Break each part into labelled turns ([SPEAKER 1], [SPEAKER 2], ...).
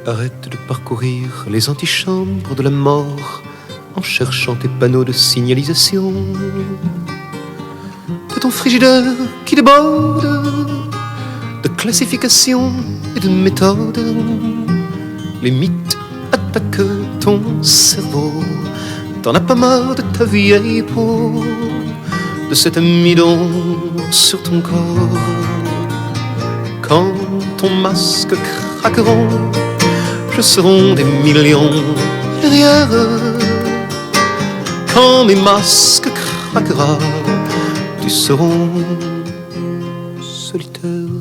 [SPEAKER 1] Arrête de parcourir les antichambres de la mort en cherchant tes panneaux de signalisation. De ton frigidaire qui déborde de classification et de méthode, les mythes attaquent ton cerveau. T'en as pas marre de ta vieille peau, de cet amidon sur ton corps. Quand ton masque craquera, je serai des millions derrière. Quand mes masques craquera, tu seras solitaire.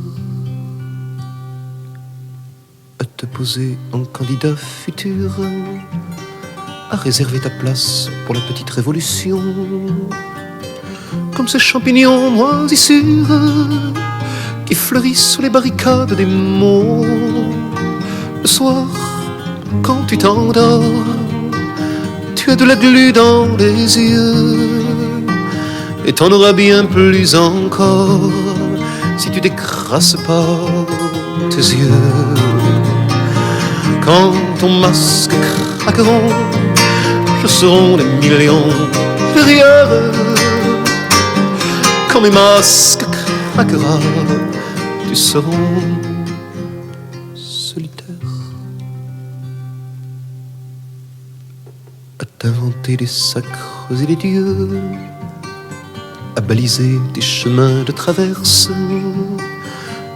[SPEAKER 1] À te poser en candidat futur, à réserver ta place pour la petite révolution. Comme ces champignons moisissures qui fleurissent sous les barricades des mots. Le soir, quand tu t'endors, tu as de la glu dans les yeux. Et t'en auras bien plus encore si tu décrasses pas tes yeux. Quand ton masque craquera, je serai des millions derrière. Quand mes masques craquera, tu seras solitaire. À t'inventer des sacres et des dieux, à baliser des chemins de traverse.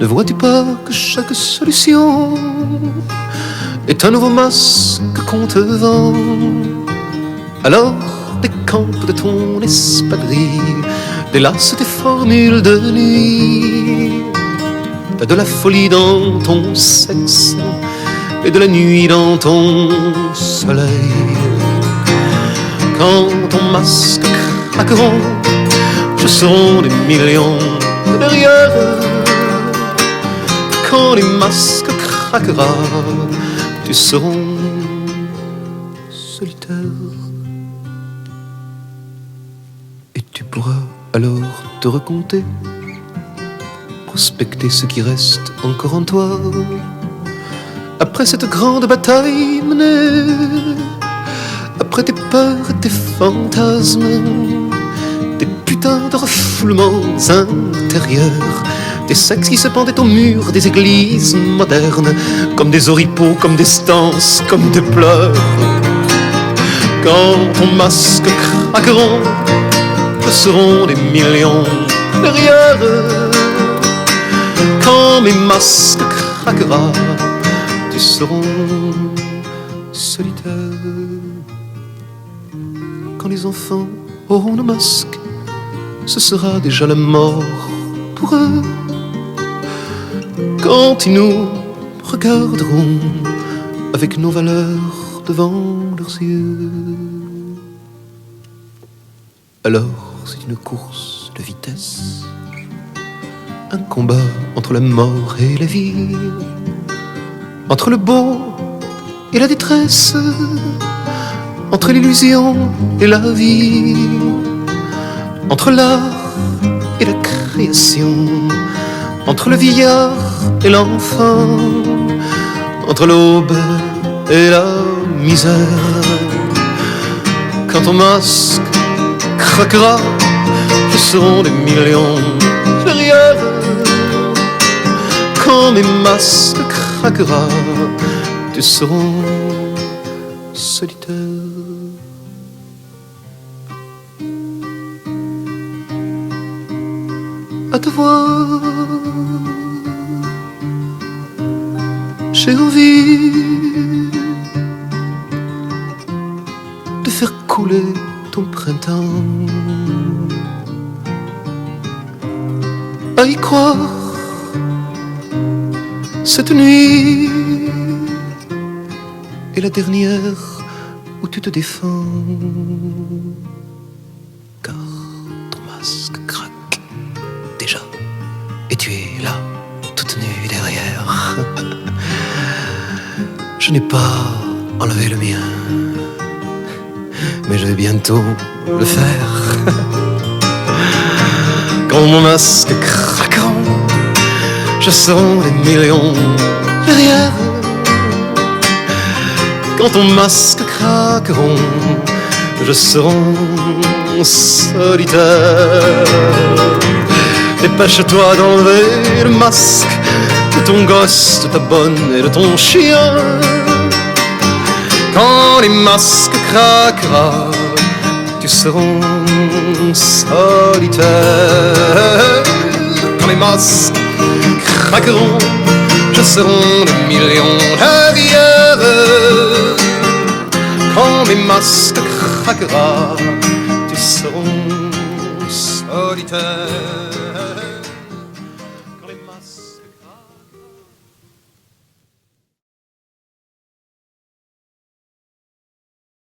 [SPEAKER 1] Ne vois-tu pas que chaque solution est un nouveau masque qu'on te vend? Alors décampe de ton espadrille, délace tes formules de nuit. T'as de la folie dans ton sexe et de la nuit dans ton soleil. Quand ton masque craquera, je serai des millions derrière. Quand les masques craquera, tu seras solitaire. Et tu pourras alors te recompter, prospecter ce qui reste encore en toi. Après cette grande bataille menée, après tes peurs et tes fantasmes, des putains de refoulements intérieurs, des sexes qui se pendaient au mur des églises modernes, comme des oripeaux, comme des stances, comme des pleurs. Quand ton masque craquera, ce seront des millions derrière. Quand mes masques craquera, tu seras solitaire. Quand les enfants auront nos masques, ce sera déjà la mort pour eux. Quand ils nous regarderont avec nos valeurs devant leurs yeux, alors c'est une course de vitesse, un combat entre la mort et la vie, entre le beau et la détresse, entre l'illusion et la vie, entre l'art et la création, entre le vieillard et l'enfant, entre l'aube et la misère. Quand ton masque craquera, je serai des millions derrière. Quand mes masques craquera, tu seras solitaire. À te voir, j'ai envie de faire couler ton printemps, à y croire cette nuit est la dernière où tu te défends, car ton masque craque déjà et tu es là, toute nue derrière. Je n'ai pas enlevé le mien, mais je vais bientôt le faire. Quand mon masque craquera, je serai des millions derrière. quand ton masque craqueront, je serai solitaire. Dépêche-toi d'enlever le masque de ton gosse, de ta bonne et de ton chien. Quand les masques craqueront, tu seras solitaire. Quand les masques craqueront, je serai des millions derrière. Quand les masques craqueront, tu seras solitaire.